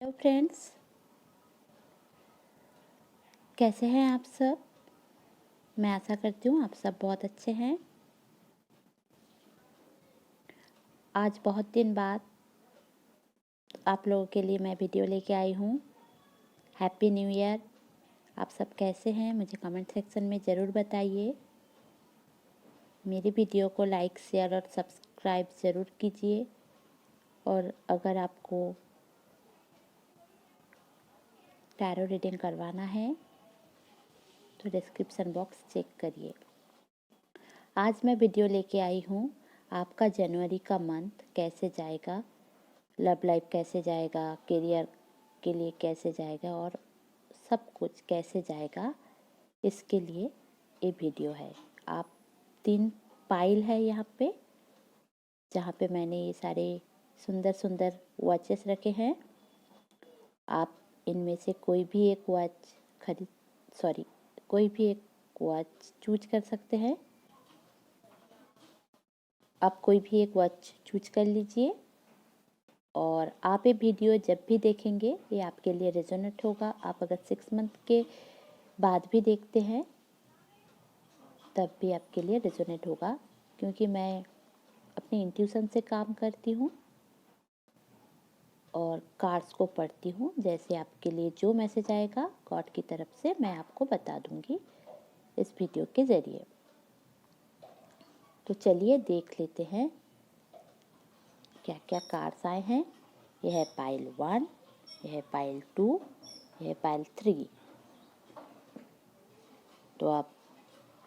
Hello friends, कैसे हैं आप सब। मैं आशा करती हूँ आप सब बहुत अच्छे हैं। आज बहुत दिन बाद आप लोगों के लिए मैं वीडियो लेके आई हूँ। Happy new year. आप सब कैसे हैं मुझे कमेंट सेक्शन में ज़रूर बताइए। मेरी वीडियो को लाइक शेयर और सब्सक्राइब ज़रूर कीजिए। और अगर आपको टैरो रीडिंग करवाना है तो डिस्क्रिप्शन बॉक्स चेक करिए। आज मैं वीडियो लेके आई हूँ आपका जनवरी का मंथ कैसे जाएगा, लव लाइफ कैसे जाएगा, करियर के लिए कैसे जाएगा और सब कुछ कैसे जाएगा, इसके लिए ये वीडियो है। आप 3 पाइल है यहाँ पे, जहाँ पे मैंने ये सारे सुंदर सुंदर वॉचेस रखे हैं। आप इनमें से कोई भी एक वॉच चूज कर सकते हैं। आप कोई भी एक वॉच चूज कर लीजिए और आप ये वीडियो जब भी देखेंगे ये आपके लिए रेजोनेट होगा। आप अगर 6 मंथ के बाद भी देखते हैं तब भी आपके लिए रेजोनेट होगा, क्योंकि मैं अपनी इंट्यूशन से काम करती हूँ और कार्ड्स को पढ़ती हूँ। जैसे आपके लिए जो मैसेज आएगा गॉड की तरफ से मैं आपको बता दूँगी इस वीडियो के ज़रिए। तो चलिए देख लेते हैं क्या क्या कार्ड्स आए हैं। यह है पाइल 1, यह है पाइल 2, यह है पाइल 3। तो आप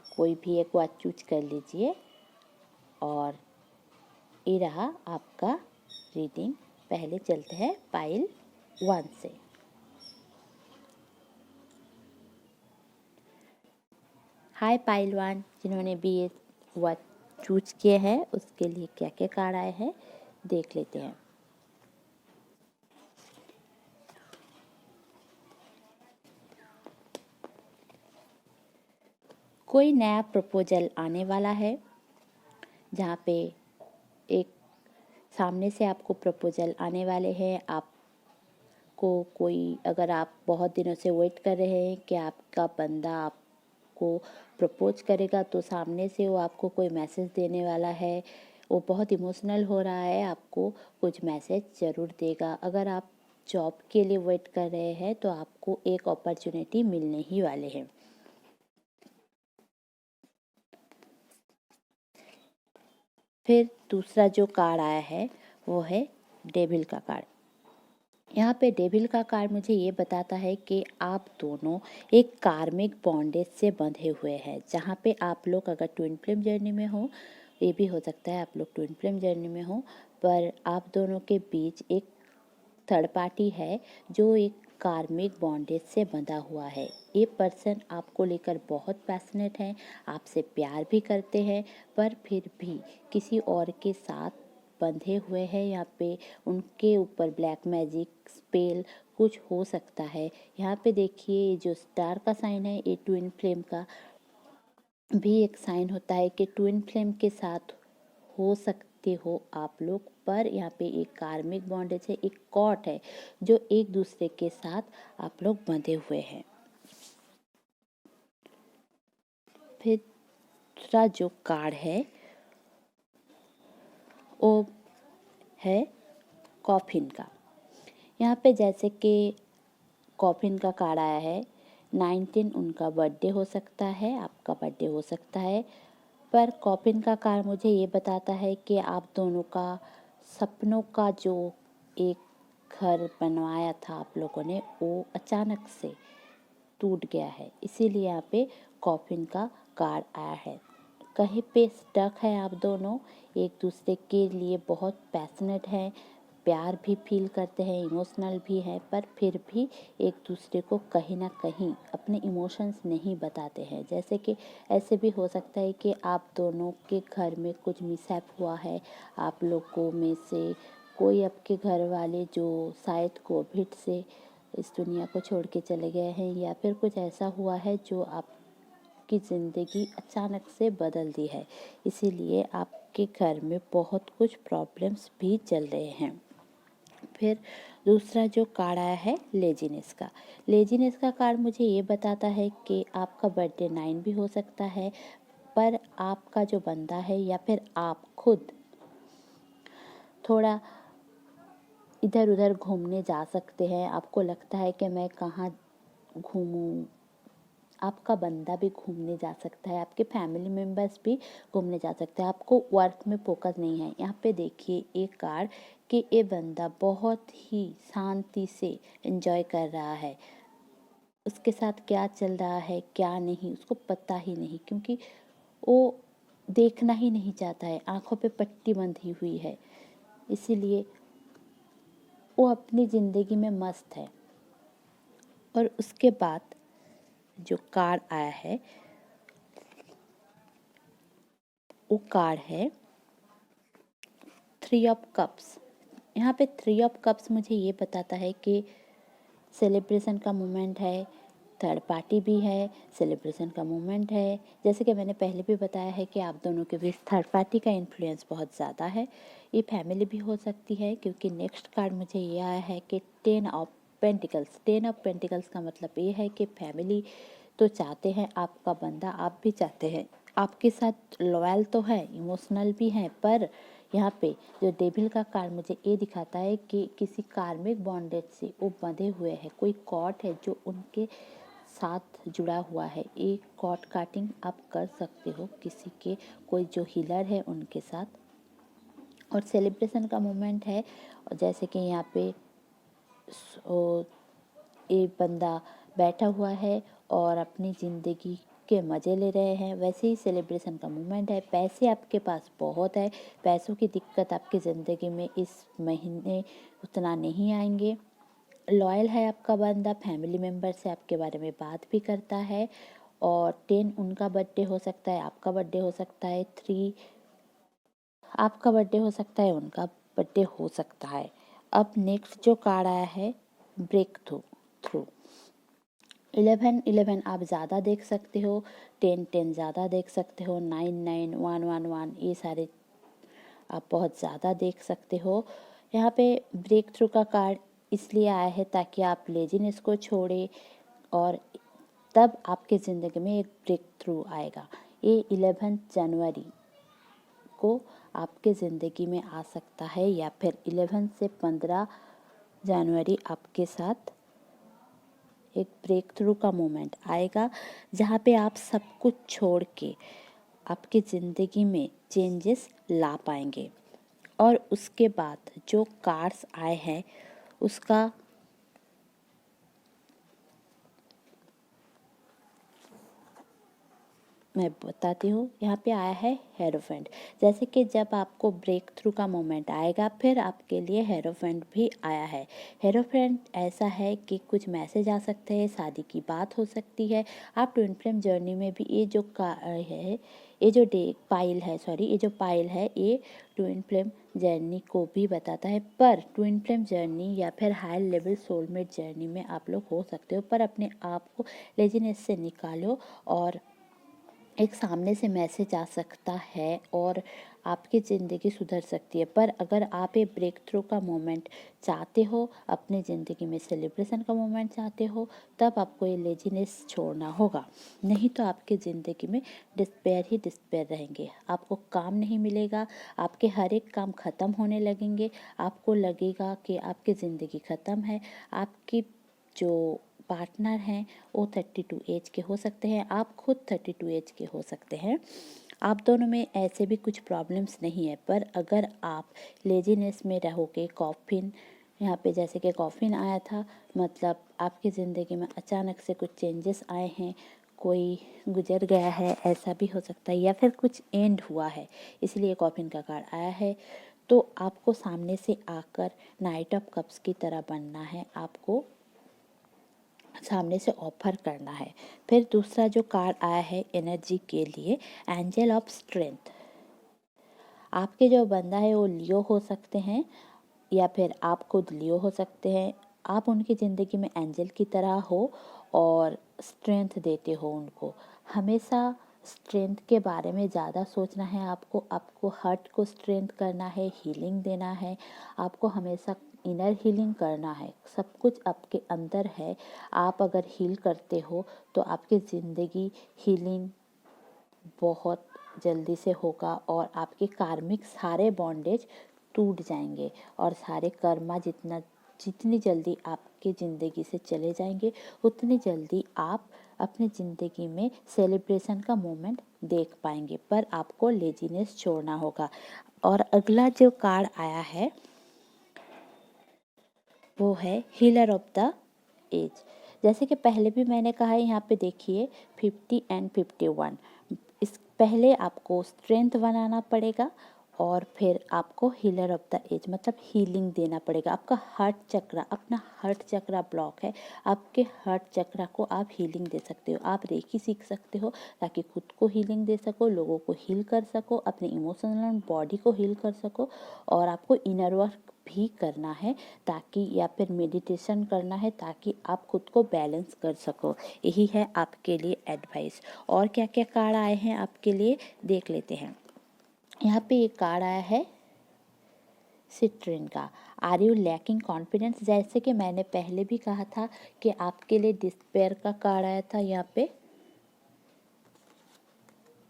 कोई भी एक वॉच चूज कर लीजिए और ये रहा आपका रीडिंग। पहले चलते हैं पाइल 1 से। हाय पाइल 1, जिन्होंने भी ये वॉच चूज किए हैं उसके लिए क्या क्या कार्ड आए हैं देख लेते हैं। कोई नया प्रपोजल आने वाला है, जहाँ पे एक सामने से आपको प्रपोजल आने वाले हैं। आपको कोई, अगर आप बहुत दिनों से वेट कर रहे हैं कि आपका बंदा आपको प्रपोज करेगा, तो सामने से वो आपको कोई मैसेज देने वाला है। वो बहुत इमोशनल हो रहा है, आपको कुछ मैसेज ज़रूर देगा। अगर आप जॉब के लिए वेट कर रहे हैं तो आपको एक अपॉर्चुनिटी मिलने ही वाले हैं। फिर दूसरा जो कार्ड आया है वो है डेविल का कार्ड। यहाँ पे डेविल का कार्ड मुझे ये बताता है कि आप दोनों एक कार्मिक बॉन्डेज से बंधे हुए हैं, जहाँ पे आप लोग अगर ट्विन फ्लेम जर्नी में हो, ये भी हो सकता है आप लोग ट्विन फ्लेम जर्नी में हो, पर आप दोनों के बीच एक थर्ड पार्टी है जो एक कार्मिक बॉन्डेज से बंधा हुआ है। ये पर्सन आपको लेकर बहुत पैशनेट है, आपसे प्यार भी करते हैं, पर फिर भी किसी और के साथ बंधे हुए हैं। यहाँ पे उनके ऊपर ब्लैक मैजिक स्पेल कुछ हो सकता है। यहाँ पे देखिए ये जो स्टार का साइन है ये ट्विन फ्लेम का भी एक साइन होता है कि ट्विन फ्लेम के साथ हो सकते हो आप लोग। पर यहाँ पे एक कार्मिक बॉन्डेज है, एक कॉर्ड है जो एक दूसरे के साथ आप लोग बंधे हुए हैं। फिर दूसरा जो कार्ड है वो है कॉफिन का। यहाँ पे जैसे कि कॉफिन का कार्ड आया है 19, उनका बर्थडे हो सकता है, आपका बर्थडे हो सकता है। पर कॉफिन का कार्ड मुझे ये बताता है कि आप दोनों का सपनों का जो एक घर बनवाया था आप लोगों ने, वो अचानक से टूट गया है। इसीलिए यहाँ पे कॉफिन का कार्ड आया है। कहीं पे स्टक है आप दोनों, एक दूसरे के लिए बहुत पैशनेट हैं, प्यार भी फील करते हैं, इमोशनल भी हैं, पर फिर भी एक दूसरे को कहीं ना कहीं अपने इमोशंस नहीं बताते हैं। जैसे कि ऐसे भी हो सकता है कि आप दोनों के घर में कुछ मिसहैप हुआ है, आप लोगों में से कोई आपके घर वाले जो शायद कोविड से इस दुनिया को छोड़ के चले गए हैं, या फिर कुछ ऐसा हुआ है जो आपकी ज़िंदगी अचानक से बदल दी है। इसीलिए आपके घर में बहुत कुछ प्रॉब्लम्स भी चल रहे हैं। फिर दूसरा जो कार्ड आया है लेजीनेस का, लेजीनेस का कार्ड मुझे ये बताता है कि आपका बर्थडे 9 भी हो सकता है, पर आपका जो बंदा है या फिर आप खुद थोड़ा इधर उधर घूमने जा सकते हैं। आपको लगता है कि मैं कहाँ घूमूं, आपका बंदा भी घूमने जा सकता है, आपके फैमिली मेम्बर्स भी घूमने जा सकते हैं। आपको वर्क में फोकस नहीं है। यहाँ पे देखिए एक कार्ड कि ये बंदा बहुत ही शांति से एंजॉय कर रहा है। उसके साथ क्या चल रहा है क्या नहीं उसको पता ही नहीं, क्योंकि वो देखना ही नहीं चाहता है, आंखों पे पट्टी बंधी हुई है, इसीलिए वो अपनी ज़िंदगी में मस्त है। और उसके बाद जो कार्ड आया है वो कार्ड है 3 ऑफ कप्स। यहाँ पे 3 ऑफ कप्स मुझे ये बताता है कि सेलिब्रेशन का मोमेंट है, थर्ड पार्टी भी है, सेलिब्रेशन का मोमेंट है। जैसे कि मैंने पहले भी बताया है कि आप दोनों के बीच थर्ड पार्टी का इन्फ्लुएंस बहुत ज़्यादा है। ये फैमिली भी हो सकती है, क्योंकि नेक्स्ट कार्ड मुझे ये आया है कि 10 ऑफ पेंटिकल्स। 10 ऑफ पेंटिकल्स का मतलब ये है कि फैमिली तो चाहते हैं, आपका बंदा आप भी चाहते हैं, आपके साथ लॉयल तो है, इमोशनल भी हैं, पर यहाँ पे जो डेविल का कार्ड मुझे ये दिखाता है कि किसी कार्मिक बॉन्डेज से वो बंधे हुए हैं। कोई कॉर्ड है जो उनके साथ जुड़ा हुआ है। एक कॉर्ड काटिंग आप कर सकते हो किसी के, कोई जो हीलर है उनके साथ। और सेलिब्रेशन का मोमेंट है, और जैसे कि यहाँ पे एक बंदा बैठा हुआ है और अपनी ज़िंदगी के मज़े ले रहे हैं, वैसे ही सेलिब्रेशन का मोमेंट है। पैसे आपके पास बहुत है, पैसों की दिक्कत आपकी ज़िंदगी में इस महीने उतना नहीं आएंगे। लॉयल है आपका बंदा, फैमिली मेम्बर से आपके बारे में बात भी करता है। और 10 उनका बर्थडे हो सकता है, आपका बर्थडे हो सकता है, 3 आपका बर्थडे हो सकता है, उनका बर्थडे हो सकता है। अब नेक्स्ट जो कार्ड आया है ब्रेक थ्रू। 11 आप ज़्यादा देख सकते हो, 10 ज़्यादा देख सकते हो, 9 1 ये सारे आप बहुत ज़्यादा देख सकते हो। यहाँ पे ब्रेक थ्रू का कार्ड इसलिए आया है ताकि आप लेजीनेस को छोड़े, और तब आपके ज़िंदगी में एक ब्रेक थ्रू आएगा। ये 11 जनवरी को आपके ज़िंदगी में आ सकता है, या फिर 11 से 15 जनवरी आपके साथ एक ब्रेक थ्रू का मोमेंट आएगा, जहाँ पे आप सब कुछ छोड़ के आपकी ज़िंदगी में चेंजेस ला पाएंगे। और उसके बाद जो कार्ड्स आए हैं उसका मैं बताती हूँ। यहाँ पे आया है हेरोफेंट। जैसे कि जब आपको ब्रेक थ्रू का मोमेंट आएगा, फिर आपके लिए हेरोफेंट भी आया है। हेरोफेंट ऐसा है कि कुछ मैसेज आ सकते हैं, शादी की बात हो सकती है। आप ट्विन फ्लेम जर्नी में भी ये जो है, ये जो पाइल है ये ट्विन फ्लेम जर्नी को भी बताता है। पर ट्विन फ्लेम जर्नी या फिर हाई लेवल सोलमेट जर्नी में आप लोग हो सकते हो, पर अपने आप को लेजीनेस से निकालो और एक सामने से मैसेज आ सकता है और आपकी ज़िंदगी सुधर सकती है। पर अगर आप ये ब्रेक थ्रू का मोमेंट चाहते हो, अपनी ज़िंदगी में सेलिब्रेशन का मोमेंट चाहते हो, तब आपको ये लेजीनेस छोड़ना होगा। नहीं तो आपकी ज़िंदगी में डिस्पेयर ही डिस्पेयर रहेंगे, आपको काम नहीं मिलेगा, आपके हर एक काम ख़त्म होने लगेंगे, आपको लगेगा कि आपकी ज़िंदगी ख़त्म है। आपकी जो पार्टनर हैं वो 32 एज के हो सकते हैं, आप खुद 32 एज के हो सकते हैं। आप दोनों में ऐसे भी कुछ प्रॉब्लम्स नहीं है, पर अगर आप लेजीनेस में रहोगे, कॉफिन यहाँ पे जैसे कि कॉफिन आया था, मतलब आपकी ज़िंदगी में अचानक से कुछ चेंजेस आए हैं, कोई गुजर गया है, ऐसा भी हो सकता है, या फिर कुछ एंड हुआ है, इसलिए कॉफिन का कार्ड आया है। तो आपको सामने से आकर नाइट ऑफ कप्स की तरह बनना है, आपको सामने से ऑफर करना है। फिर दूसरा जो कार्ड आया है एनर्जी के लिए, एंजल ऑफ स्ट्रेंथ। आपके जो बंदा है वो लियो हो सकते हैं, या फिर आप खुद लियो हो सकते हैं। आप उनकी ज़िंदगी में एंजल की तरह हो और स्ट्रेंथ देते हो उनको। हमेशा स्ट्रेंथ के बारे में ज़्यादा सोचना है आपको, आपको हार्ट को स्ट्रेंथ करना है, हीलिंग देना है, आपको हमेशा इनर हीलिंग करना है। सब कुछ आपके अंदर है। आप अगर हील करते हो तो आपकी ज़िंदगी हीलिंग बहुत जल्दी से होगा और आपके कार्मिक सारे बॉन्डेज टूट जाएंगे और सारे कर्मा जितनी जल्दी आपके ज़िंदगी से चले जाएंगे उतनी जल्दी आप अपनी ज़िंदगी में सेलिब्रेशन का मोमेंट देख पाएंगे। पर आपको लेजीनेस छोड़ना होगा। और अगला जो कार्ड आया है वो है हीलर ऑफ द एज। जैसे कि पहले भी मैंने कहा है, यहाँ पे देखिए 50 एंड 51। इस पहले आपको स्ट्रेंथ बनाना पड़ेगा और फिर आपको हीलर ऑफ द एज मतलब हीलिंग देना पड़ेगा। आपका हार्ट चक्रा, अपना हार्ट चक्रा ब्लॉक है, आपके हार्ट चक्रा को आप हीलिंग दे सकते हो। आप रेकी सीख सकते हो ताकि खुद को हीलिंग दे सको, लोगों को हील कर सको, अपने इमोशनल बॉडी को हील कर सको। और आपको इनर वर्क भी करना है ताकि, या फिर मेडिटेशन करना है ताकि आप खुद को बैलेंस कर सको। यही है आपके लिए एडवाइस। और क्या क्या कार्ड आए हैं आपके लिए देख लेते हैं। यहाँ पे एक कार्ड आया है सिट्रिन का। Are you lacking confidence. जैसे कि मैंने पहले भी कहा था कि आपके लिए डिस्पेयर का कार्ड आया था यहाँ पे,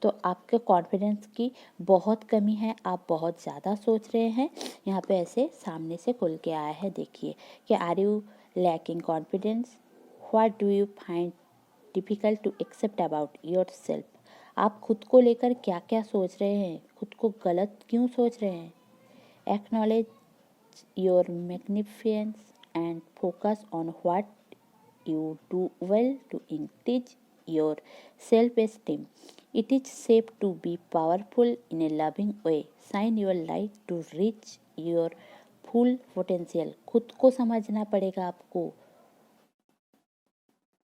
तो आपके कॉन्फिडेंस की बहुत कमी है, आप बहुत ज़्यादा सोच रहे हैं। यहाँ पे ऐसे सामने से खुल के आया है, देखिए कि are you lacking confidence, what do you find difficult to accept about your self. आप खुद को लेकर क्या क्या सोच रहे हैं, खुद को गलत क्यों सोच रहे हैं। Acknowledge your magnificence and focus on what you do well to increase your self-esteem. It is safe to be powerful in a loving way. Shine your light to reach your full potential. खुद को समझना पड़ेगा आपको।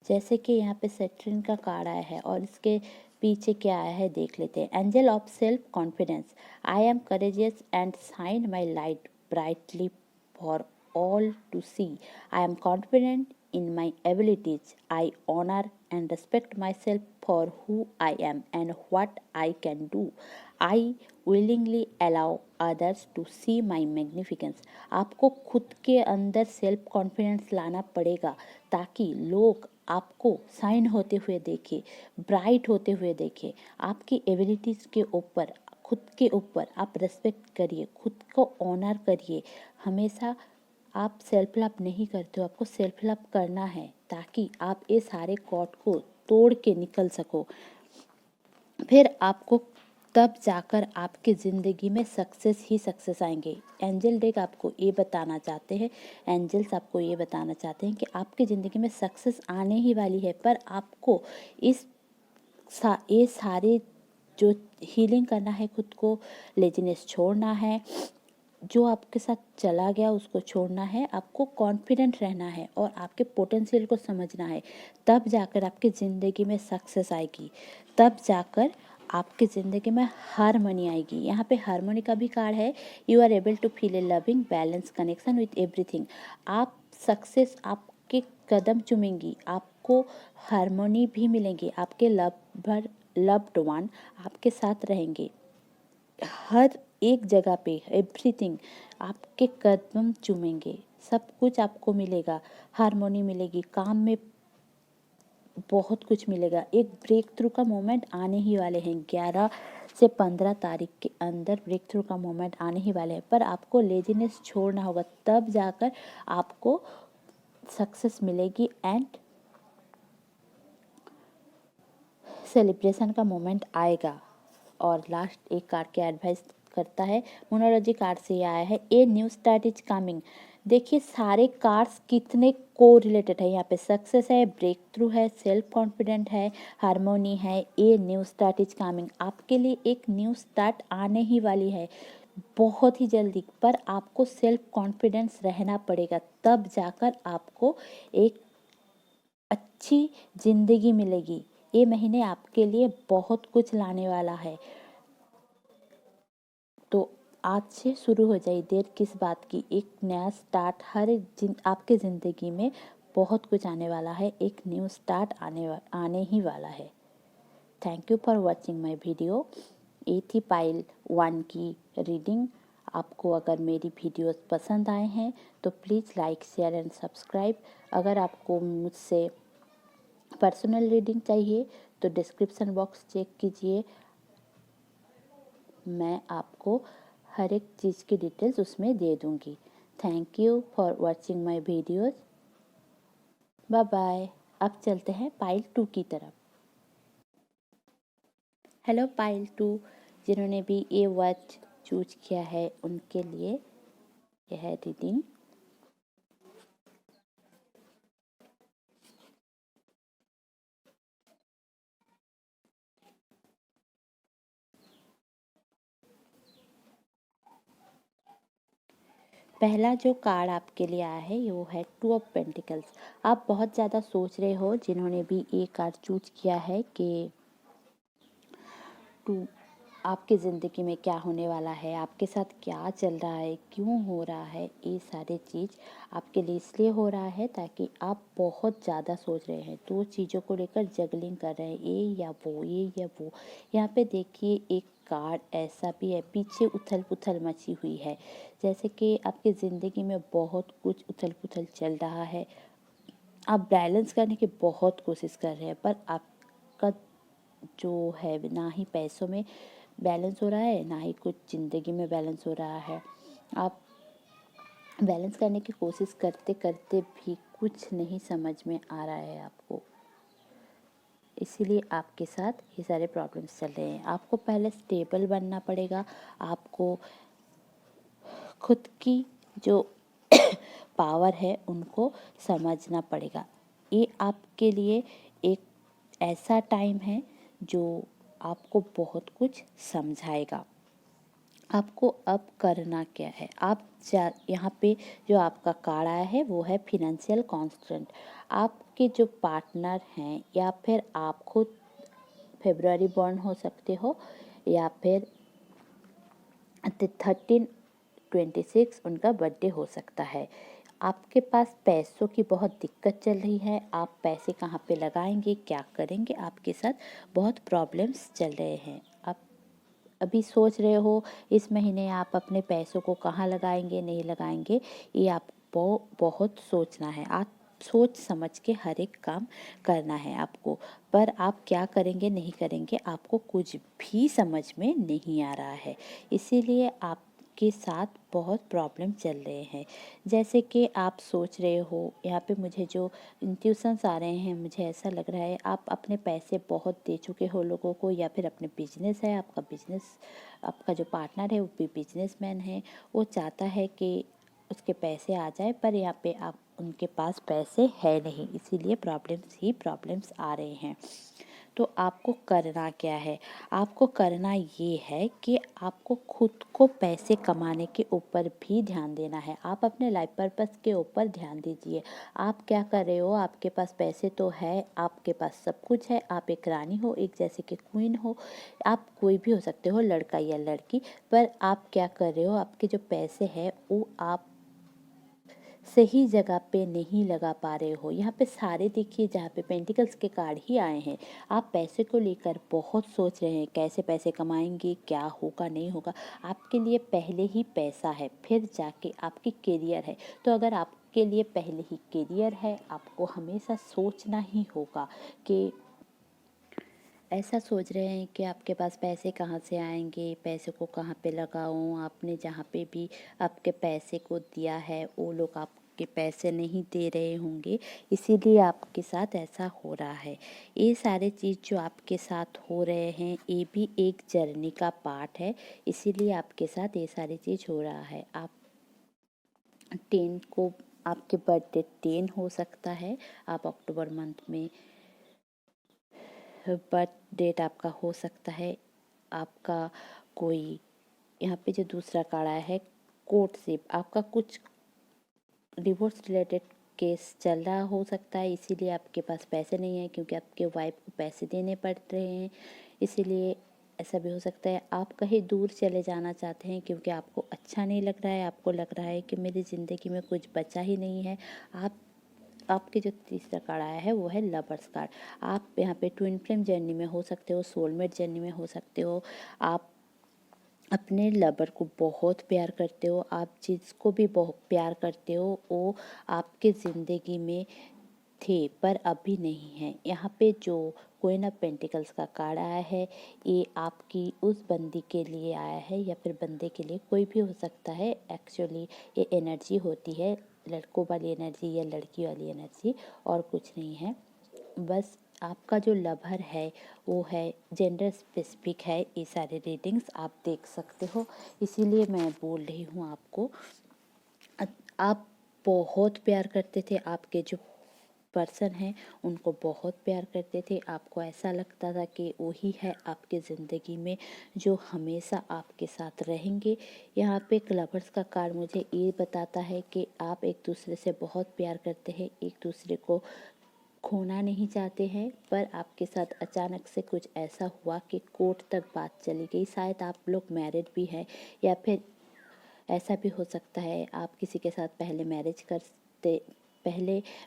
जैसे कि यहाँ पे Cetrin का कार्ड आया है और इसके पीछे क्या आया है देख लेते हैं। Angel of self confidence. I am courageous and shine my light brightly for all to see. I am confident in my abilities. I honor and respect myself for who I am and what I can do. I willingly allow others to see my magnificence. आपको खुद के अंदर self confidence लाना पड़ेगा ताकि लोग आपको sign होते हुए देखें, ब्राइट होते हुए देखें। आपकी एबिलिटीज़ के ऊपर, खुद के ऊपर आप रेस्पेक्ट करिए, खुद को ऑनर करिए। हमेशा आप सेल्फ लव नहीं करते हो, आपको सेल्फ लव करना है ताकि आप ये सारे कॉट को तोड़ के निकल सको। फिर आपको तब जाकर आपकी ज़िंदगी में सक्सेस ही सक्सेस आएंगे। एंजल डेक आपको ये बताना चाहते हैं, एंजल्स आपको ये बताना चाहते हैं कि आपकी ज़िंदगी में सक्सेस आने ही वाली है, पर आपको ये सारे जो हीलिंग करना है, खुद को लेजीनेस छोड़ना है, जो आपके साथ चला गया उसको छोड़ना है, आपको कॉन्फिडेंट रहना है और आपके पोटेंशियल को समझना है। तब जाकर आपकी ज़िंदगी में सक्सेस आएगी, तब जाकर आपकी ज़िंदगी में हारमोनी आएगी। यहाँ पे हारमोनी का भी कार्ड है। You are able to feel a loving balance connection with everything. आप सक्सेस आपके कदम चूमेंगी, आपको हारमोनी भी मिलेंगी, आपके लव्ड वन आपके साथ रहेंगे। हर एक जगह पे एवरीथिंग आपके कदम चूमेंगे, सब कुछ आपको मिलेगा, हारमोनी मिलेगी, काम में बहुत कुछ मिलेगा। एक ब्रेक थ्रू का मोमेंट आने ही वाले हैं। 11 से 15 तारीख के अंदर ब्रेक थ्रू का मोमेंट आने ही वाले हैं, पर आपको लेजीनेस छोड़ना होगा, तब जाकर आपको सक्सेस मिलेगी एंड सेलिब्रेशन का मोमेंट आएगा। और लास्ट एक कार्ड के एडवाइस करता है, मोनोलॉजी कार्ड से आया है, a new start is coming. देखिए सारे कार्ड्स कितने को रिलेटेड है। यहाँ पे सक्सेस है, ब्रेक थ्रू है, सेल्फ कॉन्फिडेंट है, हारमोनी है, a new start is coming. आपके लिए एक न्यू स्टार्ट आने ही वाली है बहुत ही जल्दी, पर आपको सेल्फ कॉन्फिडेंस रहना पड़ेगा, तब जाकर आपको एक अच्छी जिंदगी मिलेगी। ये महीने आपके लिए बहुत कुछ लाने वाला है, तो आज से शुरू हो जाए, देर किस बात की। एक नया स्टार्ट आपके ज़िंदगी में बहुत कुछ आने वाला है, एक न्यू स्टार्ट आने ही वाला है। Thank you for watching my video. ये थी पाइल 1 की रीडिंग। आपको अगर मेरी वीडियोस पसंद आए हैं तो please like share and subscribe. अगर आपको मुझसे पर्सनल रीडिंग चाहिए तो डिस्क्रिप्शन बॉक्स चेक कीजिए, मैं आपको हर एक चीज़ की डिटेल्स उसमें दे दूँगी। Thank you for watching my videos. Bye bye. अब चलते हैं पाइल 2 की तरफ। हेलो पाइल 2, जिन्होंने भी ये वर्ड चूज किया है उनके लिए यह रीडिंग। पहला जो कार्ड आपके लिए आया है वो है 2 ऑफ पेंटिकल्स। आप बहुत ज़्यादा सोच रहे हो, जिन्होंने भी ये कार्ड चूज किया है कि टू आपकी ज़िंदगी में क्या होने वाला है, आपके साथ क्या चल रहा है, क्यों हो रहा है, ये सारे चीज़ आपके लिए इसलिए हो रहा है ताकि आप बहुत ज़्यादा सोच रहे हैं, तो चीज़ों को लेकर जगलिंग कर रहे हैं, ये या वो, ये या वो। यहाँ पे देखिए एक कार्ड ऐसा भी है, पीछे उथल पुथल मची हुई है, जैसे कि आपकी ज़िंदगी में बहुत कुछ उथल पुथल चल रहा है। आप बैलेंस करने की बहुत कोशिश कर रहे हैं, पर आपका जो है ना ही पैसों में बैलेंस हो रहा है, ना ही कुछ ज़िंदगी में बैलेंस हो रहा है। आप बैलेंस करने की कोशिश करते करते भी कुछ नहीं समझ में आ रहा है आपको, इसीलिए आपके साथ ये सारे प्रॉब्लम्स चल रहे हैं। आपको पहले स्टेबल बनना पड़ेगा, आपको खुद की जो पावर है उनको समझना पड़ेगा। ये आपके लिए एक ऐसा टाइम है जो आपको बहुत कुछ समझाएगा। आपको अब करना क्या है, आप यहाँ पे जो आपका कार्ड आया है वो है फिनेंशियल कॉन्स्टेंट। आपके जो पार्टनर हैं या फिर आप खुद फरवरी बॉर्न हो सकते हो, या फिर 13/26 उनका बर्थडे हो सकता है। आपके पास पैसों की बहुत दिक्कत चल रही है, आप पैसे कहाँ पे लगाएंगे, क्या करेंगे, आपके साथ बहुत प्रॉब्लम्स चल रहे हैं। आप अभी सोच रहे हो इस महीने आप अपने पैसों को कहाँ लगाएंगे, नहीं लगाएंगे, ये आपको बहुत सोचना है। आप सोच समझ के हर एक काम करना है आपको, पर आप क्या करेंगे नहीं करेंगे आपको कुछ भी समझ में नहीं आ रहा है, इसीलिए आप के साथ बहुत प्रॉब्लम चल रहे हैं। जैसे कि आप सोच रहे हो, यहाँ पे मुझे जो इंट्यूशंस आ रहे हैं, मुझे ऐसा लग रहा है आप अपने पैसे बहुत दे चुके हो लोगों को, या फिर अपने बिजनेस है, आपका बिजनेस, आपका जो पार्टनर है वो भी बिजनेसमैन है, वो चाहता है कि उसके पैसे आ जाए, पर यहाँ पे आप उनके पास पैसे है नहीं, इसीलिए प्रॉब्लम्स ही प्रॉब्लम्स आ रहे हैं। तो आपको करना क्या है, आपको करना ये है कि आपको खुद को पैसे कमाने के ऊपर भी ध्यान देना है। आप अपने लाइफ पर्पस के ऊपर ध्यान दीजिए। आप क्या कर रहे हो, आपके पास पैसे तो है, आपके पास सब कुछ है, आप एक रानी हो, एक जैसे कि क्वीन हो, आप कोई भी हो सकते हो, लड़का या लड़की, पर आप क्या कर रहे हो, आपके जो पैसे हैं वो आप सही जगह पे नहीं लगा पा रहे हो। यहाँ पे सारे देखिए जहाँ पे पेंटिकल्स के कार्ड ही आए हैं, आप पैसे को लेकर बहुत सोच रहे हैं, कैसे पैसे कमाएंगे, क्या होगा नहीं होगा। आपके लिए पहले ही पैसा है, फिर जाके आपकी करियर है। तो अगर आपके लिए पहले ही करियर है, आपको हमेशा सोचना ही होगा कि ऐसा सोच रहे हैं कि आपके पास पैसे कहाँ से आएंगे, पैसे को कहाँ पे लगाऊं, आपने जहाँ पे भी आपके पैसे को दिया है वो लोग आपके पैसे नहीं दे रहे होंगे, इसीलिए आपके साथ ऐसा हो रहा है। ये सारे चीज़ जो आपके साथ हो रहे हैं ये भी एक जर्नी का पार्ट है, इसीलिए आपके साथ ये सारी चीज़ हो रहा है। आप 10 को आपके बर्थडे 10 हो सकता है, आप अक्टूबर मंथ में बर्थ डेट आपका हो सकता है। आपका कोई यहाँ पे जो दूसरा कार्ड आया है कोर्टशिप, आपका कुछ डिवोर्स रिलेटेड केस चल रहा हो सकता है, इसीलिए आपके पास पैसे नहीं है, क्योंकि आपके वाइफ को पैसे देने पड़ रहे हैं, इसीलिए ऐसा भी हो सकता है। आप कहीं दूर चले जाना चाहते हैं क्योंकि आपको अच्छा नहीं लग रहा है, आपको लग रहा है कि मेरी ज़िंदगी में कुछ बचा ही नहीं है। आपके जो तीसरा कार्ड आया है वो है लवर्स कार्ड। आप यहाँ पे ट्विन फ्लेम जर्नी में हो सकते हो, सोलमेट जर्नी में हो सकते हो, आप अपने लवर को बहुत प्यार करते हो, आप जिसको भी बहुत प्यार करते हो वो आपके ज़िंदगी में थे पर अभी नहीं है। यहाँ पे जो क्वीन ऑफ पेंटिकल्स का कार्ड आया है ये आपकी उस बंदी के लिए आया है या फिर बंदे के लिए, कोई भी हो सकता है। एक्चुअली ये एनर्जी होती है लड़कों वाली एनर्जी या लड़की वाली एनर्जी, और कुछ नहीं है। बस आपका जो लवर है वो है जेंडर स्पेसिफिक है। ये सारे रीडिंग्स आप देख सकते हो, इसीलिए मैं बोल रही हूँ आपको। आप बहुत प्यार करते थे, आपके जो पर्सन हैं उनको बहुत प्यार करते थे। आपको ऐसा लगता था कि वही है आपके ज़िंदगी में जो हमेशा आपके साथ रहेंगे। यहाँ पे लवर्स का कार्ड मुझे ये बताता है कि आप एक दूसरे से बहुत प्यार करते हैं, एक दूसरे को खोना नहीं चाहते हैं, पर आपके साथ अचानक से कुछ ऐसा हुआ कि कोर्ट तक बात चली गई। शायद आप लोग मैरिड भी हैं या फिर ऐसा भी हो सकता है आप किसी के साथ पहले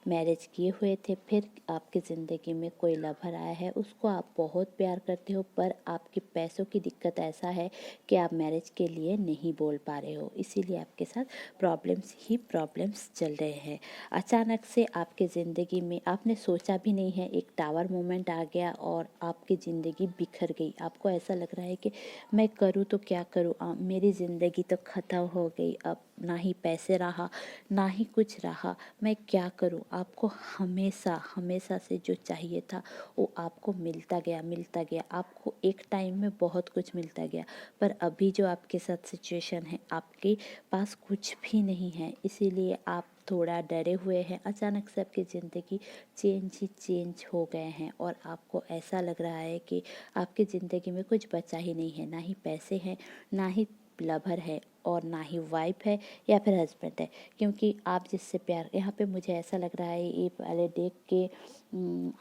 मैरिज किए हुए थे, फिर आपकी ज़िंदगी में कोई लवर आया है, उसको आप बहुत प्यार करते हो, पर आपके पैसों की दिक्कत ऐसा है कि आप मैरिज के लिए नहीं बोल पा रहे हो, इसीलिए आपके साथ प्रॉब्लम्स ही प्रॉब्लम्स चल रहे हैं। अचानक से आपके ज़िंदगी में आपने सोचा भी नहीं है, एक टावर मोमेंट आ गया और आपकी ज़िंदगी बिखर गई। आपको ऐसा लग रहा है कि मैं करूँ तो क्या करूँ, मेरी ज़िंदगी तो ख़त्म हो गई, अब ना ही पैसे रहा ना ही कुछ रहा, मैं क्या करूँ। आपको हमेशा हमेशा से जो चाहिए था वो आपको मिलता गया, आपको एक टाइम में बहुत कुछ मिलता गया, पर अभी जो आपके साथ सिचुएशन है आपके पास कुछ भी नहीं है, इसीलिए आप थोड़ा डरे हुए हैं। अचानक से आपकी ज़िंदगी चेंज हो गए हैं और आपको ऐसा लग रहा है कि आपकी ज़िंदगी में कुछ बचा ही नहीं है, ना ही पैसे हैं, ना ही लवर है, और ना ही वाइफ है या फिर हस्बैंड है। क्योंकि आप जिससे प्यार, यहाँ पे मुझे ऐसा लग रहा है ये पहले देख के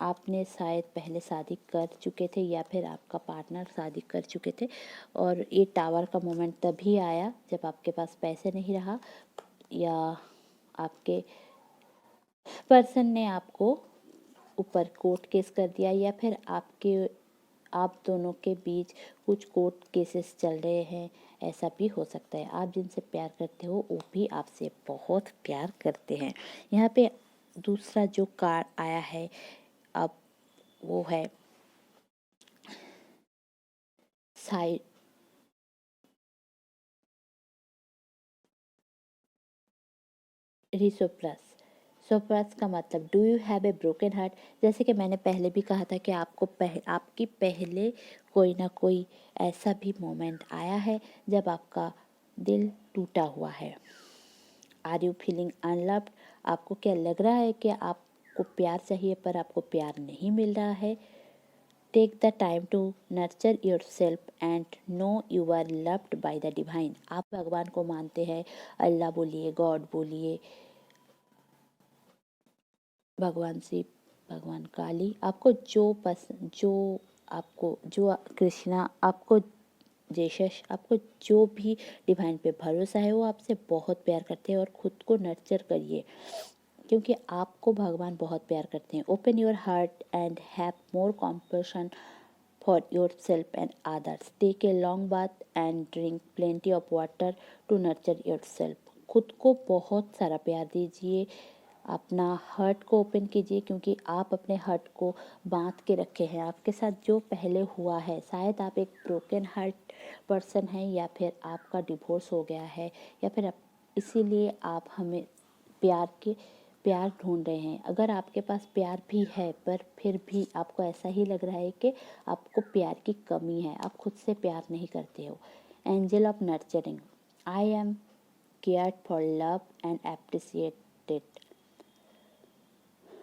आपने शायद पहले शादी कर चुके थे या फिर आपका पार्टनर शादी कर चुके थे, और ये टावर का मोमेंट तभी आया जब आपके पास पैसे नहीं रहा, या आपके पर्सन ने आपको ऊपर कोर्ट केस कर दिया, या फिर आप दोनों के बीच कुछ कोर्ट केसेस चल रहे हैं, ऐसा भी हो सकता है। आप जिनसे प्यार करते हो वो भी आपसे बहुत प्यार करते हैं। यहाँ पे दूसरा जो कार्ड आया है अब वो है साइड रिसोप्लस। सोप्लस का मतलब do you have a broken heart. जैसे कि मैंने पहले भी कहा था कि आपकी पहले कोई ना कोई ऐसा भी मोमेंट आया है जब आपका दिल टूटा हुआ है। Are you feeling unloved. आपको क्या लग रहा है कि आपको प्यार चाहिए पर आपको प्यार नहीं मिल रहा है। Take the time to nurture your self and know you are loved by the divine. आप भगवान को मानते हैं, अल्लाह बोलिए, गॉड बोलिए, भगवान शिव, भगवान काली, आपको जो पसंद, जो कृष्णा, आपको जेसस, आपको जो भी डिवाइन पे भरोसा है वो आपसे बहुत प्यार करते हैं, और खुद को नर्चर करिए क्योंकि आपको भगवान बहुत प्यार करते हैं। Open your heart and have more compassion for your self and others. Take a long bath and drink plenty of water to nurture your self. खुद को बहुत सारा प्यार दीजिए, अपना हर्ट को ओपन कीजिए, क्योंकि आप अपने हर्ट को बांध के रखे हैं। आपके साथ जो पहले हुआ है, शायद आप एक ब्रोकन हार्ट पर्सन हैं या फिर आपका डिवोर्स हो गया है, या फिर इसीलिए आप हमें प्यार ढूंढ रहे हैं। अगर आपके पास प्यार भी है पर फिर भी आपको ऐसा ही लग रहा है कि आपको प्यार की कमी है, आप खुद से प्यार नहीं करते हो। Angel of nurturing. I am cared for love and appreciated.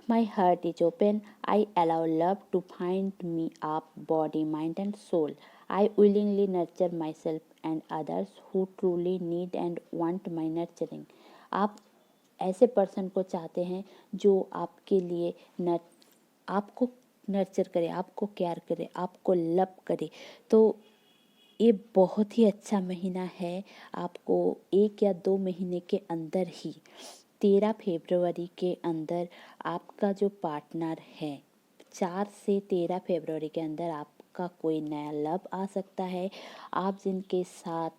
My heart is open. I allow love to find me up, body, mind, and soul. I willingly nurture myself and others who truly need and want my nurturing. आप ऐसे person को चाहते हैं जो आपके लिए आपको nurture करे, आपको केयर करे, आपको लव करे। तो ये बहुत ही अच्छा महीना है। आपको 1 या 2 महीने के अंदर ही 13 फरवरी के अंदर आपका जो पार्टनर है, 4 से 13 फरवरी के अंदर आपका आपका कोई नया लव आ सकता है। आप जिनके साथ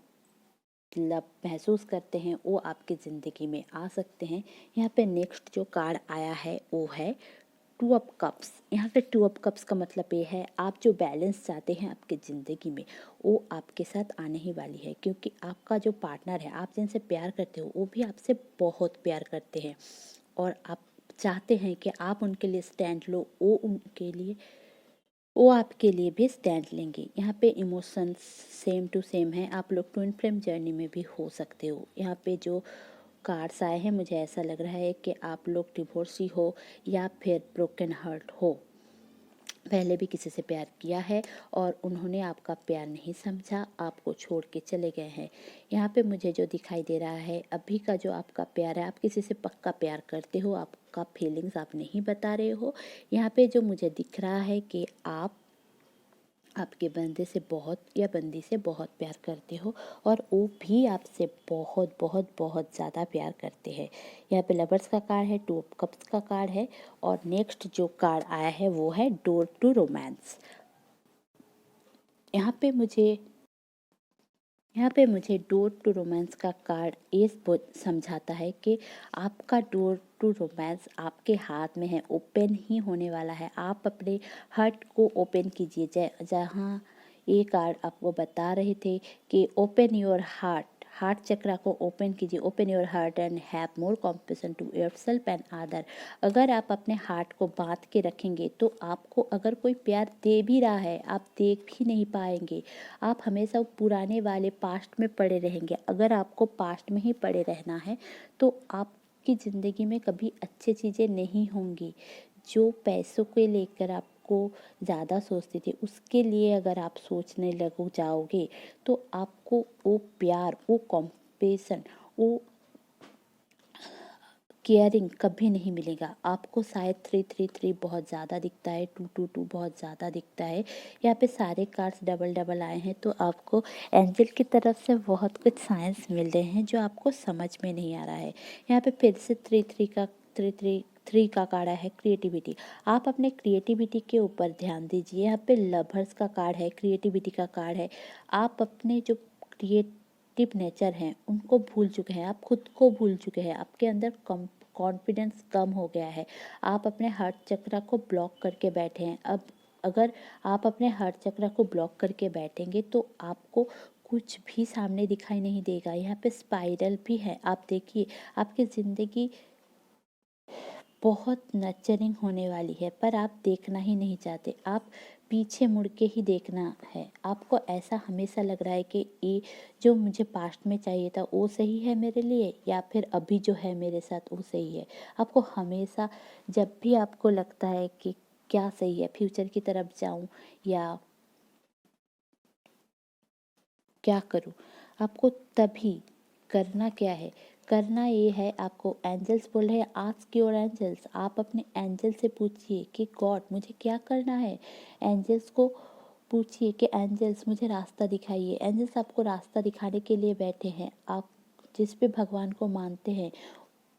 लव महसूस करते हैं वो आपकी ज़िंदगी में आ सकते हैं। यहाँ पे नेक्स्ट जो कार्ड आया है वो है टू ऑफ कप्स। यहाँ पे टू ऑफ कप्स का मतलब ये है आप जो बैलेंस चाहते हैं आपकी ज़िंदगी में वो आपके साथ आने ही वाली है, क्योंकि आपका जो पार्टनर है, आप जिनसे प्यार करते हो, वो भी आपसे बहुत प्यार करते हैं और आप चाहते हैं कि आप उनके लिए स्टैंड लो, वो आपके लिए भी स्टैंड लेंगे। यहाँ पे इमोशंस सेम टू सेम है। आप लोग ट्विन फ्लेम जर्नी में भी हो सकते हो। यहाँ पे जो कार्ड्स आए हैं मुझे ऐसा लग रहा है कि आप लोग डिवोर्सी हो या फिर ब्रोकन हार्ट हो, पहले भी किसी से प्यार किया है और उन्होंने आपका प्यार नहीं समझा, आपको छोड़ के चले गए हैं। यहाँ पे मुझे जो दिखाई दे रहा है अभी का जो आपका प्यार है, आप किसी से पक्का प्यार करते हो, आपका फीलिंग्स आप नहीं बता रहे हो। यहाँ पे जो मुझे दिख रहा है कि आप आपके बंदे से बहुत या बंदी से बहुत प्यार करते हो और वो भी आपसे बहुत बहुत बहुत ज़्यादा प्यार करते हैं। यहाँ पे लवर्स का कार्ड है, टू ऑफ कप्स का कार्ड है और नेक्स्ट जो कार्ड आया है वो है डोर टू रोमांस। यहाँ पे मुझे यहाँ पे मुझे डोर टू रोमांस का कार्ड ये समझाता है कि आपका डोर टू रोमांस आपके हाथ में है, ओपन ही होने वाला है। आप अपने हार्ट को ओपन कीजिए। जहाँ ये कार्ड आपको बता रहे थे कि open your heart, heart chakra को ओपन कीजिए। Open your heart and have more compassion to yourself and other. अगर आप अपने हार्ट को बांध के रखेंगे तो आपको अगर कोई प्यार दे भी रहा है आप देख भी नहीं पाएंगे। आप हमेशा पुराने वाले पास्ट में पड़े रहेंगे। अगर आपको पास्ट में ही पड़े रहना है तो आपकी ज़िंदगी में कभी अच्छी चीज़ें नहीं होंगी। जो पैसों के लेकर आपको ज़्यादा सोचते थे उसके लिए अगर आप सोचने लग जाओगे तो आपको वो प्यार, वो कॉम्पेशन, वो केयरिंग कभी नहीं मिलेगा। आपको शायद 333 बहुत ज़्यादा दिखता है, 222 बहुत ज़्यादा दिखता है। यहाँ पे सारे कार्ड्स डबल डबल आए हैं तो आपको एंजल की तरफ से बहुत कुछ साइंस मिल रहे हैं जो आपको समझ में नहीं आ रहा है। यहाँ पे फिर से 3 का कार्ड है क्रिएटिविटी। आप अपने क्रिएटिविटी के ऊपर ध्यान दीजिए। यहाँ पे लवर्स का कार्ड है, क्रिएटिविटी का कार्ड है। आप अपने जो क्रिएटिव नेचर हैं उनको भूल चुके हैं, आप खुद को भूल चुके हैं, आपके अंदर कॉन्फिडेंस कम हो गया है। आप अपने हार्ट चक्र को ब्लॉक करके बैठे हैं। अब अगर आप अपने हार्ट चक्र को ब्लॉक करके बैठेंगे तो आपको कुछ भी सामने दिखाई नहीं देगा। यहाँ पे स्पाइरल भी है। आप देखिए आपकी ज़िंदगी बहुत नर्चरिंग होने वाली है पर आप देखना ही नहीं चाहते। आप पीछे मुड़ के ही देखना है। आपको ऐसा हमेशा लग रहा है कि ये जो मुझे पास्ट में चाहिए था वो सही है मेरे लिए या फिर अभी जो है मेरे साथ वो सही है। आपको हमेशा जब भी आपको लगता है कि क्या सही है, फ्यूचर की तरफ जाऊं या क्या करूं, आपको तभी करना क्या है, करना ये है। आपको एंजल्स बोल रहे हैं आस्क योर एंजल्स। आप अपने एंजल से पूछिए कि गॉड मुझे क्या करना है। एंजल्स को पूछिए कि एंजल्स मुझे रास्ता दिखाइए। एंजल्स आपको रास्ता दिखाने के लिए बैठे हैं। आप जिस भी भगवान को मानते हैं